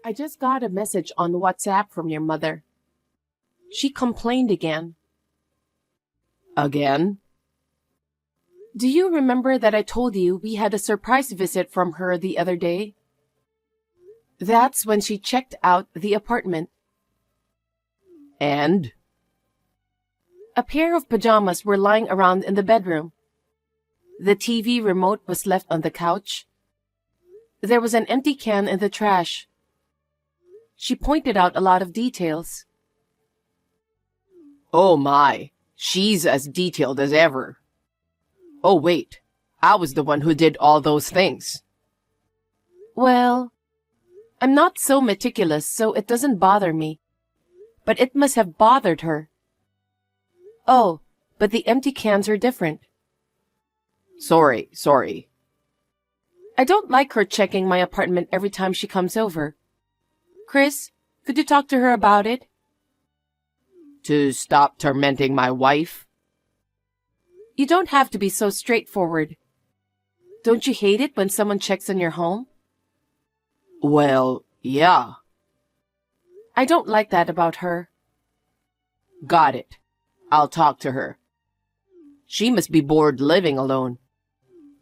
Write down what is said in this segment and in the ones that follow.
I just got a message on WhatsApp from your mother. She complained again. Again? Do you remember that I told you we had a surprise visit from her the other day? That's when she checked out the apartment. And? A pair of pajamas were lying around in the bedroom. The TV remote was left on the couch. There was an empty can in the trash. She pointed out a lot of details. Oh my, she's as detailed as ever. Oh wait, I was the one who did all those things. Well, I'm not so meticulous, so it doesn't bother me. But it must have bothered her. Oh, but the empty cans are different. Sorry. I don't like her checking my apartment every time she comes over. Chris, could you talk to her about it? To stop tormenting my wife? You don't have to be so straightforward. Don't you hate it when someone checks on your home? Well, yeah. I don't like that about her. Got it. I'll talk to her. She must be bored living alone.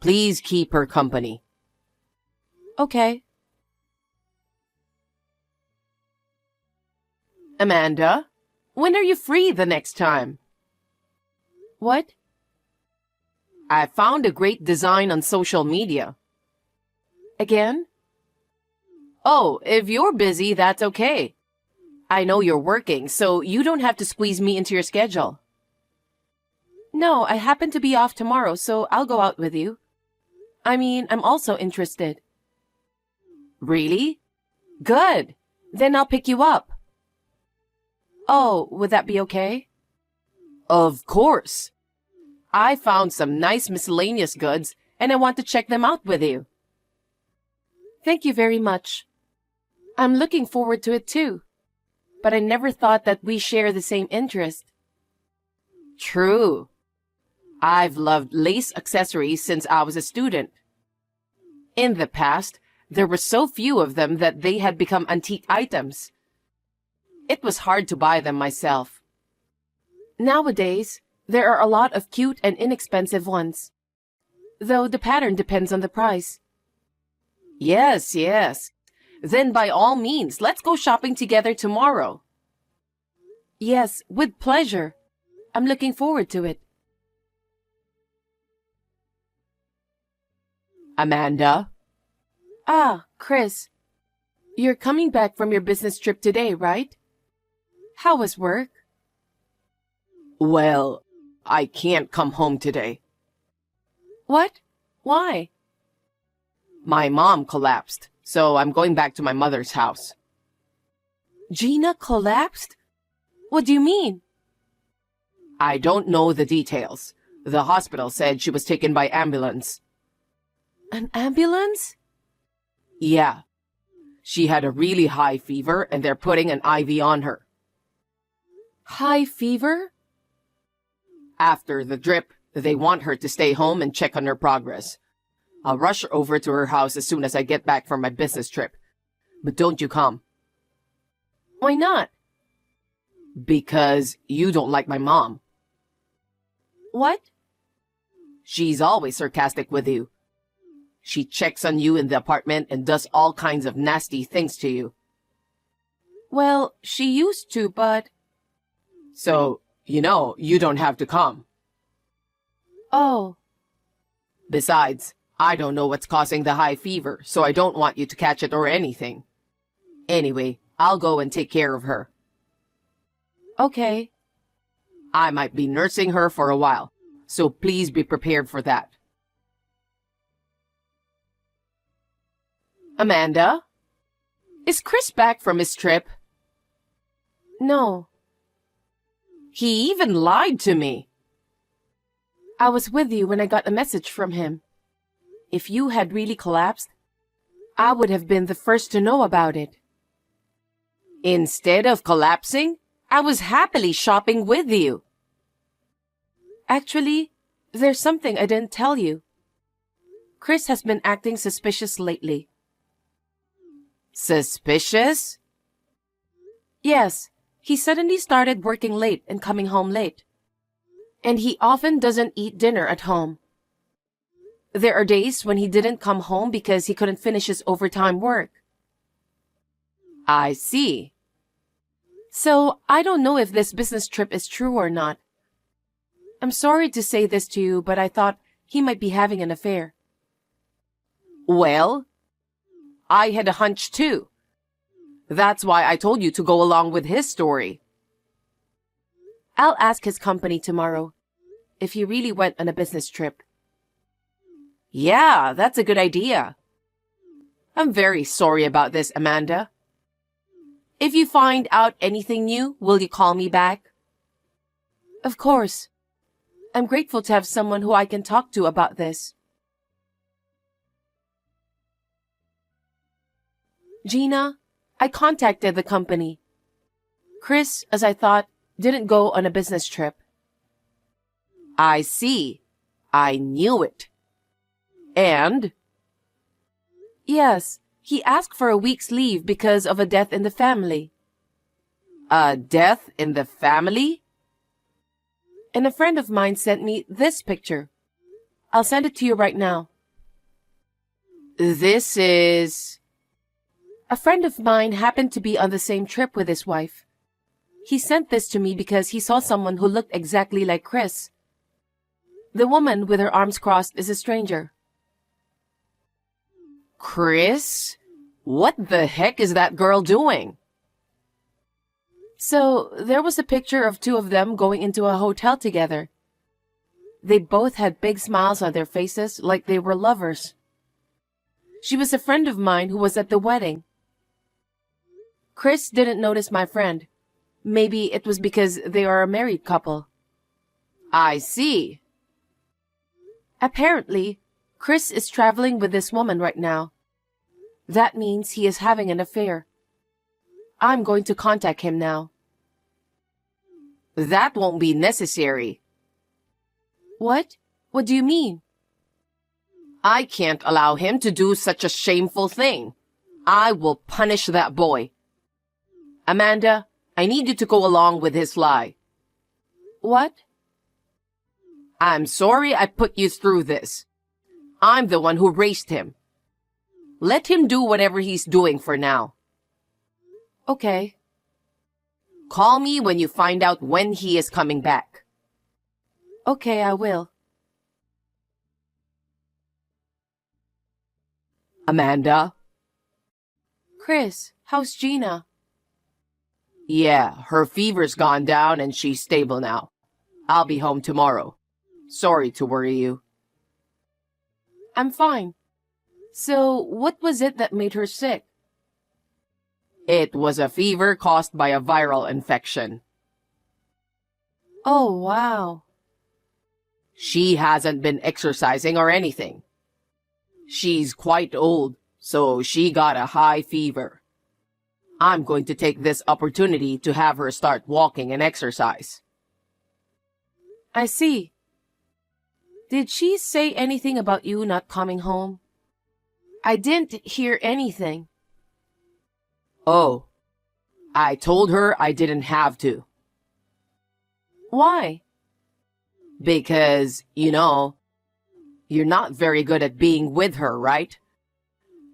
Please keep her company. Okay. Amanda, when are you free the next time? What? I found a great design on social media. Again? Oh, if you're busy, that's okay. I know you're working, so you don't have to squeeze me into your schedule. No, I happen to be off tomorrow, so I'll go out with you. I mean, I'm also interested. Really? Good. Then I'll pick you up. Oh, would that be okay? Of course. I found some nice miscellaneous goods, and I want to check them out with you. Thank you very much. I'm looking forward to it too. But I never thought that we share the same interest. True. I've loved lace accessories since I was a student. In the past, there were so few of them that they had become antique items. It was hard to buy them myself. Nowadays, there are a lot of cute and inexpensive ones. Though the pattern depends on the price. Yes. Then by all means, let's go shopping together tomorrow. Yes, with pleasure. I'm looking forward to it. Amanda? Ah, Chris. You're coming back from your business trip today, right? How was work? Well, I can't come home today. What? Why? My mom collapsed, so I'm going back to my mother's house. Gina collapsed? What do you mean? I don't know the details. The hospital said she was taken by ambulance. An ambulance? Yeah. She had a really high fever and they're putting an IV on her. High fever? After the drip, they want her to stay home and check on her progress. I'll rush over to her house as soon as I get back from my business trip. But don't you come. Why not? Because you don't like my mom. What? She's always sarcastic with you. She checks on you in the apartment and does all kinds of nasty things to you. Well, she used to, but... So, you don't have to come. Oh. Besides, I don't know what's causing the high fever, so I don't want you to catch it or anything. Anyway, I'll go and take care of her. Okay. I might be nursing her for a while, so please be prepared for that. Amanda? Is Chris back from his trip? No. He even lied to me. I was with you when I got a message from him. If you had really collapsed, I would have been the first to know about it. Instead of collapsing, I was happily shopping with you. Actually, there's something I didn't tell you. Chris has been acting suspicious lately. Suspicious? Yes, he suddenly started working late and coming home late. And he often doesn't eat dinner at home. There are days when he didn't come home because he couldn't finish his overtime work. I see. So, I don't know if this business trip is true or not. I'm sorry to say this to you, but I thought he might be having an affair. Well, I had a hunch too. That's why I told you to go along with his story. I'll ask his company tomorrow if he really went on a business trip. Yeah, that's a good idea. I'm very sorry about this, Amanda. If you find out anything new, will you call me back? Of course. I'm grateful to have someone who I can talk to about this. Gina, I contacted the company. Chris, as I thought, didn't go on a business trip. I see. I knew it. And? Yes, he asked for a week's leave because of a death in the family. A death in the family? And a friend of mine sent me this picture. I'll send it to you right now. This is... A friend of mine happened to be on the same trip with his wife. He sent this to me because he saw someone who looked exactly like Chris. The woman with her arms crossed is a stranger. Chris? What the heck is that girl doing? So, there was a picture of two of them going into a hotel together. They both had big smiles on their faces like they were lovers. She was a friend of mine who was at the wedding. Chris didn't notice my friend. Maybe it was because they are a married couple. I see. Apparently, Chris is traveling with this woman right now. That means he is having an affair. I'm going to contact him now. That won't be necessary. What? What do you mean? I can't allow him to do such a shameful thing. I will punish that boy. Amanda, I need you to go along with his lie. What? I'm sorry I put you through this. I'm the one who raised him. Let him do whatever he's doing for now. Okay. Call me when you find out when he is coming back. Okay, I will. Amanda? Chris, how's Gina? Yeah, her fever's gone down and she's stable now. I'll be home tomorrow. Sorry to worry you. I'm fine. So, what was it that made her sick? It was a fever caused by a viral infection. Oh, wow. She hasn't been exercising or anything. She's quite old, so she got a high fever. I'm going to take this opportunity to have her start walking and exercise. I see. Did she say anything about you not coming home? I didn't hear anything. Oh, I told her I didn't have to. Why? Because, you're not very good at being with her, right?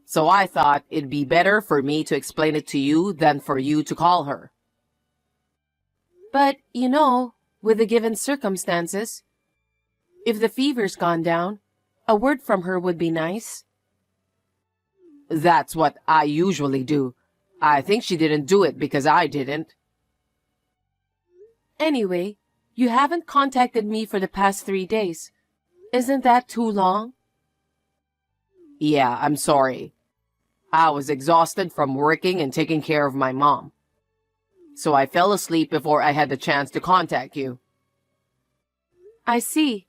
So I thought it'd be better for me to explain it to you than for you to call her. But, with the given circumstances, if the fever's gone down, a word from her would be nice. That's what I usually do. I think she didn't do it because I didn't. Anyway, you haven't contacted me for the past 3 days. Isn't that too long? Yeah, I'm sorry. I was exhausted from working and taking care of my mom. So I fell asleep before I had the chance to contact you. I see.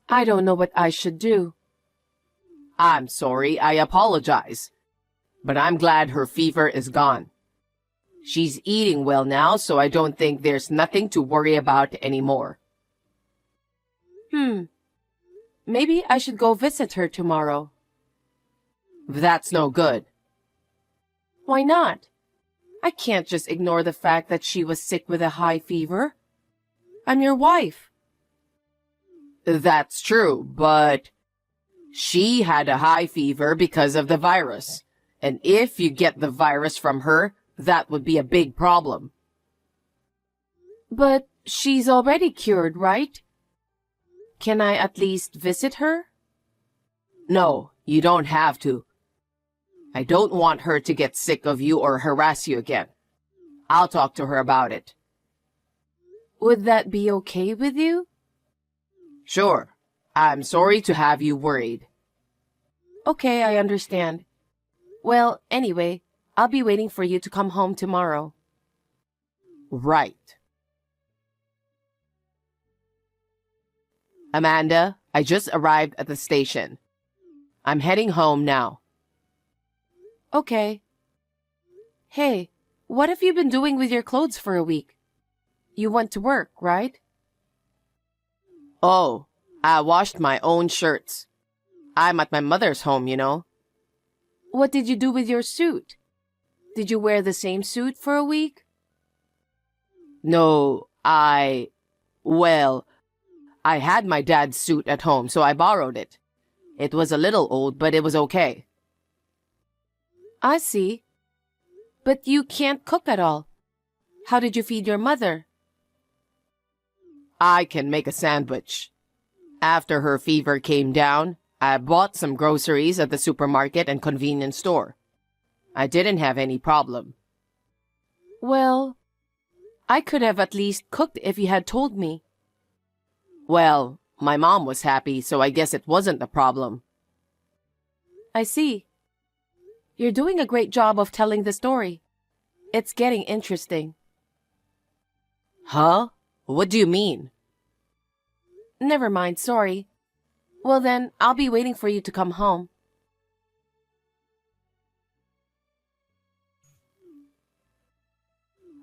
I don't know what I should do. I'm sorry, I apologize. But I'm glad her fever is gone. She's eating well now, so I don't think there's nothing to worry about anymore. Maybe I should go visit her tomorrow. That's no good. Why not? I can't just ignore the fact that she was sick with a high fever. I'm your wife. That's true, but she had a high fever because of the virus. And if you get the virus from her, that would be a big problem. But she's already cured, right? Can I at least visit her? No, you don't have to. I don't want her to get sick of you or harass you again. I'll talk to her about it. Would that be okay with you? Sure. I'm sorry to have you worried. Okay, I understand. Well, anyway, I'll be waiting for you to come home tomorrow. Right. Amanda, I just arrived at the station. I'm heading home now. Okay. Hey, what have you been doing with your clothes for a week? You went to work, right? Oh, I washed my own shirts. I'm at my mother's home, you know. What did you do with your suit? Did you wear the same suit for a week? No, well, I had my dad's suit at home, so I borrowed it. It was a little old, but it was okay. I see. But you can't cook at all. How did you feed your mother? I can make a sandwich. After her fever came down, I bought some groceries at the supermarket and convenience store. I didn't have any problem. Well, I could have at least cooked if you had told me. Well, my mom was happy, so I guess it wasn't a problem. I see. You're doing a great job of telling the story. It's getting interesting. Huh? What do you mean? Never mind, sorry. Well then, I'll be waiting for you to come home.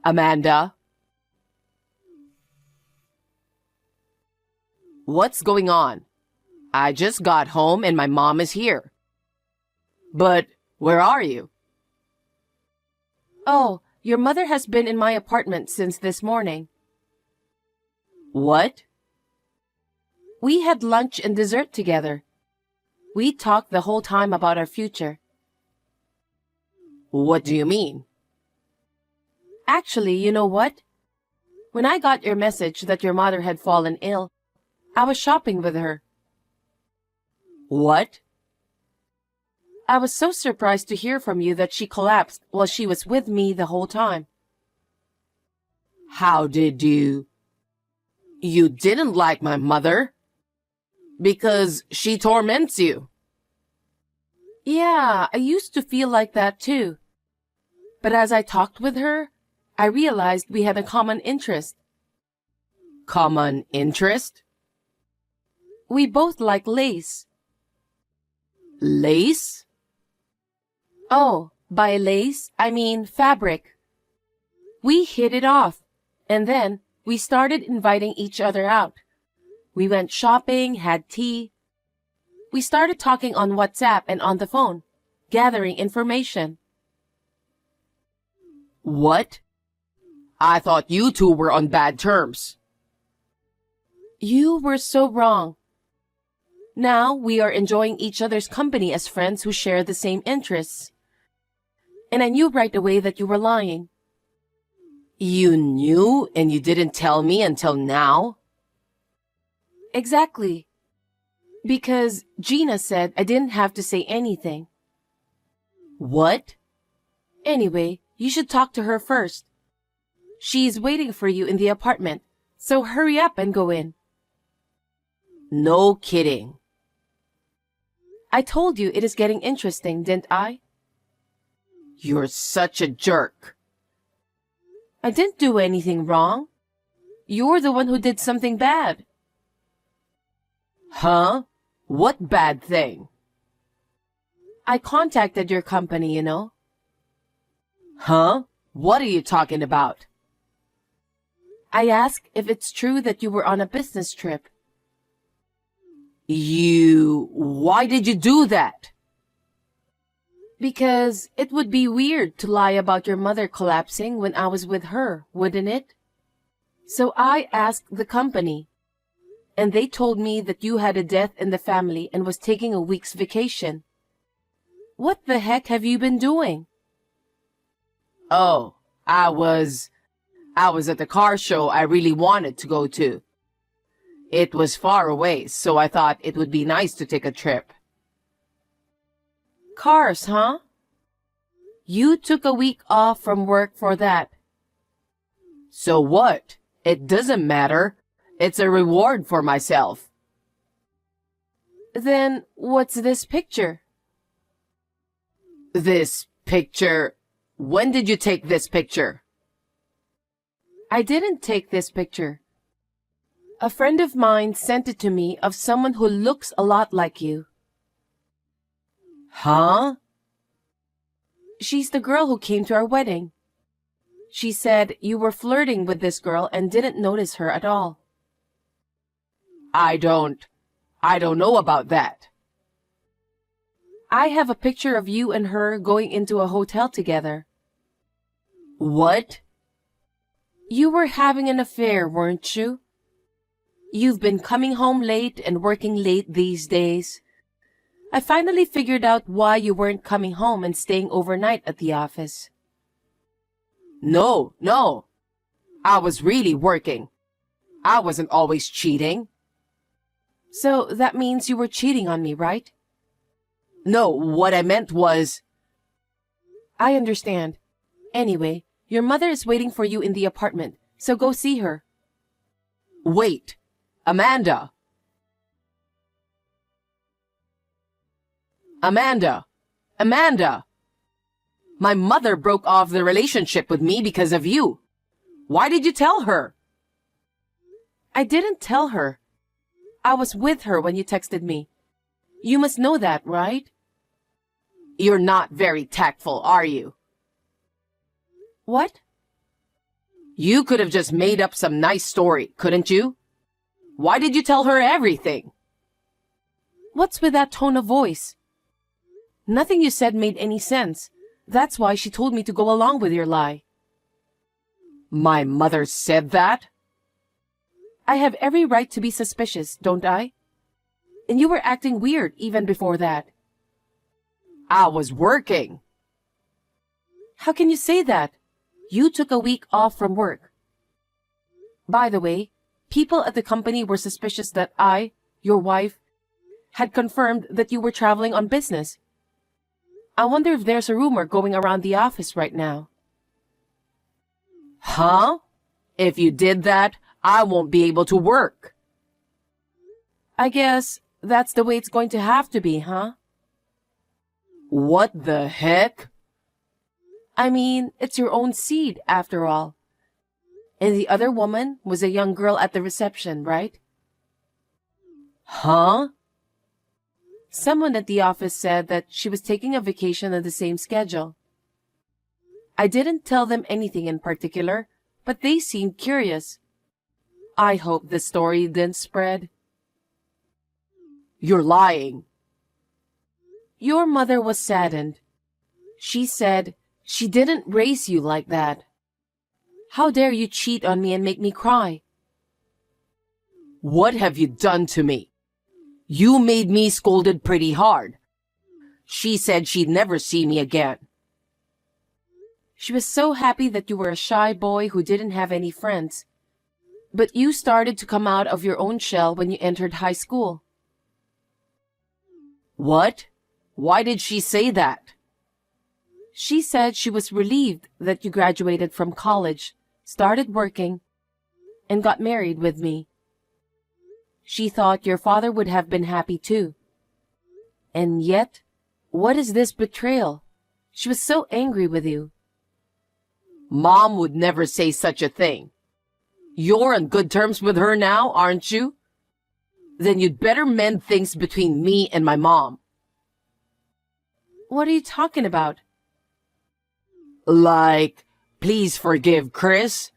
Amanda? What's going on? I just got home and my mom is here. But where are you? Oh, your mother has been in my apartment since this morning. What? We had lunch and dessert together. We talked the whole time about our future. What do you mean? Actually, you know what? When I got your message that your mother had fallen ill, I was shopping with her. What? I was so surprised to hear from you that she collapsed while she was with me the whole time. How did you... You didn't like my mother? Because she torments you. Yeah, I used to feel like that too. But as I talked with her, I realized we had a common interest. Common interest? We both like lace. Lace? Oh, by lace, I mean fabric. We hit it off, and then we started inviting each other out. We went shopping, had tea. We started talking on WhatsApp and on the phone, gathering information. What? I thought you two were on bad terms. You were so wrong. Now we are enjoying each other's company as friends who share the same interests. And I knew right away that you were lying. You knew and you didn't tell me until now? Exactly. Because Gina said I didn't have to say anything. What? Anyway, you should talk to her first. She's waiting for you in the apartment, so hurry up and go in. No kidding. I told you it is getting interesting, didn't I? You're such a jerk. I didn't do anything wrong. You're the one who did something bad. Huh? What bad thing? I contacted your company, you know. Huh? What are you talking about? I asked if it's true that you were on a business trip. Why did you do that? Because it would be weird to lie about your mother collapsing when I was with her, wouldn't it? So I asked the company, and they told me that you had a death in the family and was taking a week's vacation. What the heck have you been doing? Oh, I was at the car show I really wanted to go to. It was far away, so I thought it would be nice to take a trip. Cars, huh? You took a week off from work for that. So what? It doesn't matter. It's a reward for myself. Then what's this picture? This picture? When did you take this picture? I didn't take this picture. A friend of mine sent it to me of someone who looks a lot like you. Huh? She's the girl who came to our wedding. She said you were flirting with this girl and didn't notice her at all. I don't know about that. I have a picture of you and her going into a hotel together. What? You were having an affair, weren't you? You've been coming home late and working late these days. I finally figured out why you weren't coming home and staying overnight at the office. No. I was really working. I wasn't always cheating. So that means you were cheating on me, right? No, what I meant was... I understand. Anyway, your mother is waiting for you in the apartment, so go see her. Wait, Amanda! Amanda! My mother broke off the relationship with me because of you. Why did you tell her? I didn't tell her. I was with her when you texted me. You must know that, right? You're not very tactful, are you? What? You could have just made up some nice story, couldn't you? Why did you tell her everything? What's with that tone of voice? Nothing you said made any sense. That's why she told me to go along with your lie. My mother said that? I have every right to be suspicious, don't I? And you were acting weird even before that. I was working. How can you say that? You took a week off from work. By the way, people at the company were suspicious that I, your wife, had confirmed that you were traveling on business. I wonder if there's a rumor going around the office right now. Huh? If you did that, I won't be able to work. I guess that's the way it's going to have to be, huh? What the heck? I mean, it's your own seed, after all. And the other woman was a young girl at the reception, right? Huh? Someone at the office said that she was taking a vacation on the same schedule. I didn't tell them anything in particular, but they seemed curious. I hope the story didn't spread. You're lying. Your mother was saddened. She said she didn't raise you like that. How dare you cheat on me and make me cry? What have you done to me? You made me scolded pretty hard. She said she'd never see me again. She was so happy that you were a shy boy who didn't have any friends. But you started to come out of your own shell when you entered high school. What? Why did she say that? She said she was relieved that you graduated from college, started working, and got married with me. She thought your father would have been happy too. And yet, what is this betrayal? She was so angry with you. Mom would never say such a thing. You're on good terms with her now, aren't you? Then you'd better mend things between me and my mom. What are you talking about? Like, please forgive Chris?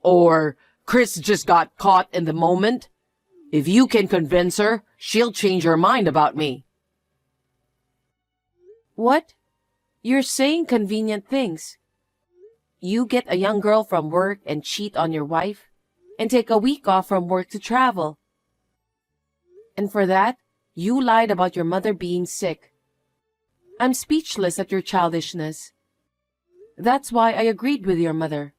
Or Chris just got caught in the moment? If you can convince her, she'll change her mind about me. What? You're saying convenient things. You get a young girl from work and cheat on your wife, and take a week off from work to travel. And for that, you lied about your mother being sick. I'm speechless at your childishness. That's why I agreed with your mother.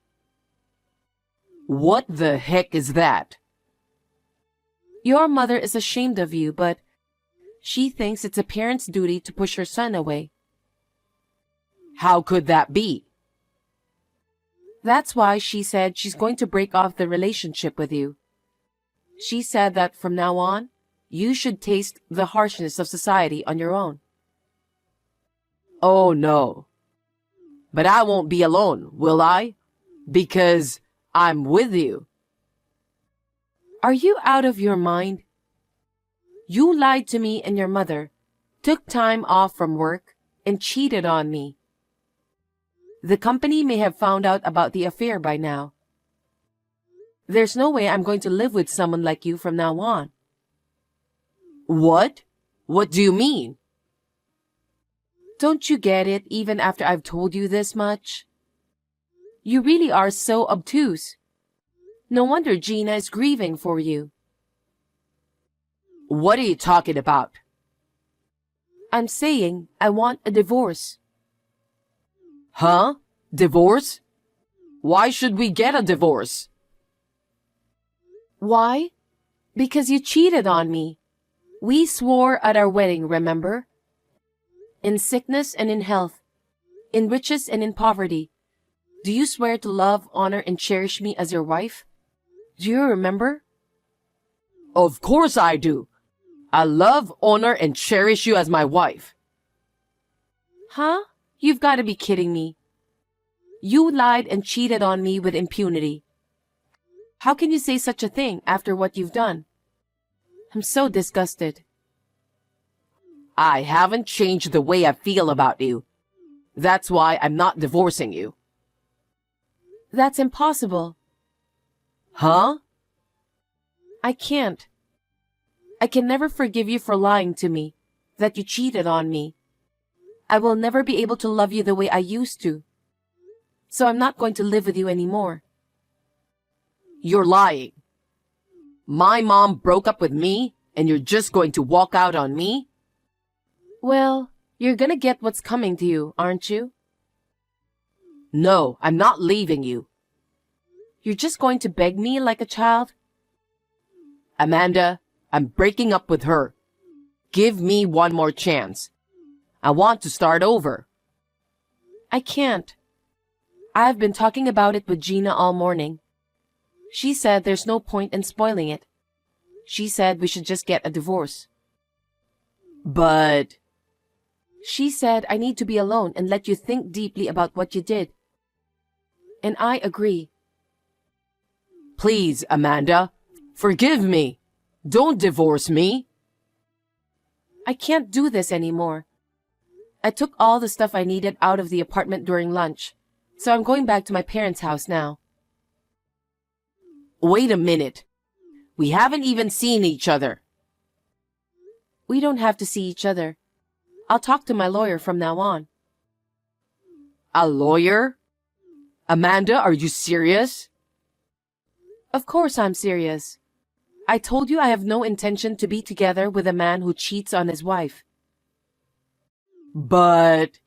What the heck is that? Your mother is ashamed of you, but she thinks it's a parent's duty to push her son away. How could that be? That's why she said she's going to break off the relationship with you. She said that from now on, you should taste the harshness of society on your own. Oh no. But I won't be alone, will I? Because I'm with you. Are you out of your mind? You lied to me and your mother, took time off from work, and cheated on me. The company may have found out about the affair by now. There's no way I'm going to live with someone like you from now on. What? What do you mean? Don't you get it even after I've told you this much? You really are so obtuse. No wonder Gina is grieving for you. What are you talking about? I'm saying I want a divorce. Huh? Divorce? Why should we get a divorce? Why? Because you cheated on me. We swore at our wedding, remember? In sickness and in health, in riches and in poverty. Do you swear to love, honor, and cherish me as your wife? Do you remember? Of course I do. I love, honor, and cherish you as my wife. Huh? You've got to be kidding me. You lied and cheated on me with impunity. How can you say such a thing after what you've done? I'm so disgusted. I haven't changed the way I feel about you. That's why I'm not divorcing you. That's impossible. Huh? I can't. I can never forgive you for lying to me, that you cheated on me. I will never be able to love you the way I used to. So I'm not going to live with you anymore. You're lying. My mom broke up with me, and you're just going to walk out on me? Well, you're gonna get what's coming to you, aren't you? No, I'm not leaving you. You're just going to beg me like a child? Amanda, I'm breaking up with her. Give me one more chance. I want to start over. I can't. I've been talking about it with Gina all morning. She said there's no point in spoiling it. She said we should just get a divorce. But... She said I need to be alone and let you think deeply about what you did. And I agree. Please, Amanda, forgive me. Don't divorce me. I can't do this anymore. I took all the stuff I needed out of the apartment during lunch, so I'm going back to my parents' house now. Wait a minute. We haven't even seen each other. We don't have to see each other. I'll talk to my lawyer from now on. A lawyer? Amanda, are you serious? Of course I'm serious. I told you I have no intention to be together with a man who cheats on his wife. But...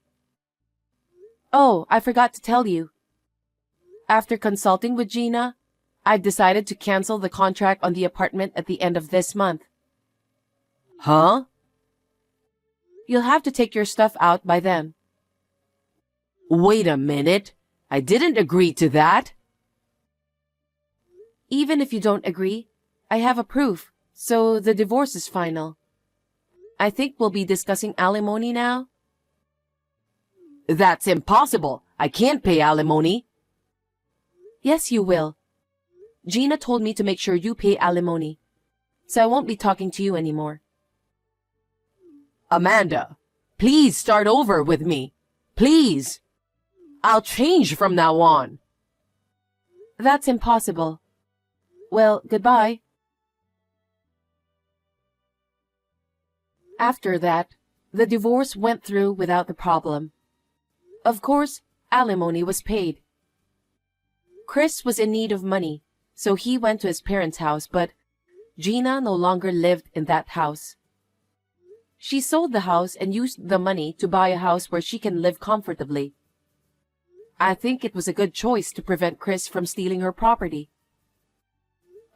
Oh, I forgot to tell you. After consulting with Gina, I've decided to cancel the contract on the apartment at the end of this month. Huh? You'll have to take your stuff out by then. Wait a minute. I didn't agree to that. Even if you don't agree, I have a proof, so the divorce is final. I think we'll be discussing alimony now. That's impossible. I can't pay alimony. Yes, you will. Gina told me to make sure you pay alimony, so I won't be talking to you anymore. Amanda, please start over with me. Please. I'll change from now on. That's impossible. Well, goodbye. After that, the divorce went through without the problem. Of course, alimony was paid. Chris was in need of money, so he went to his parents' house, but Gina no longer lived in that house. She sold the house and used the money to buy a house where she can live comfortably. I think it was a good choice to prevent Chris from stealing her property.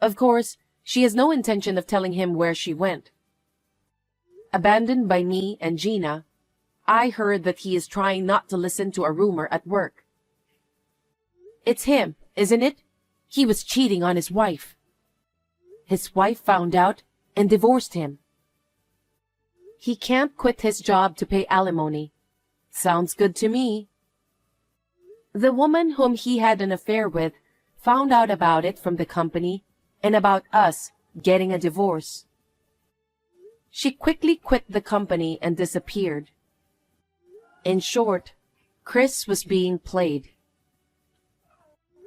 Of course, she has no intention of telling him where she went. Abandoned by me and Gina, I heard that he is trying not to listen to a rumor at work. It's him, isn't it? He was cheating on his wife. His wife found out and divorced him. He can't quit his job to pay alimony. Sounds good to me. The woman whom he had an affair with found out about it from the company and about us getting a divorce. She quickly quit the company and disappeared. In short, Chris was being played.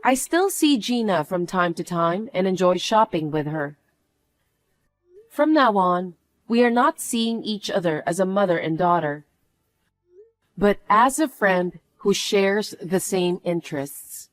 I still see Gina from time to time and enjoy shopping with her. From now on, we are not seeing each other as a mother and daughter, but as a friend who shares the same interests.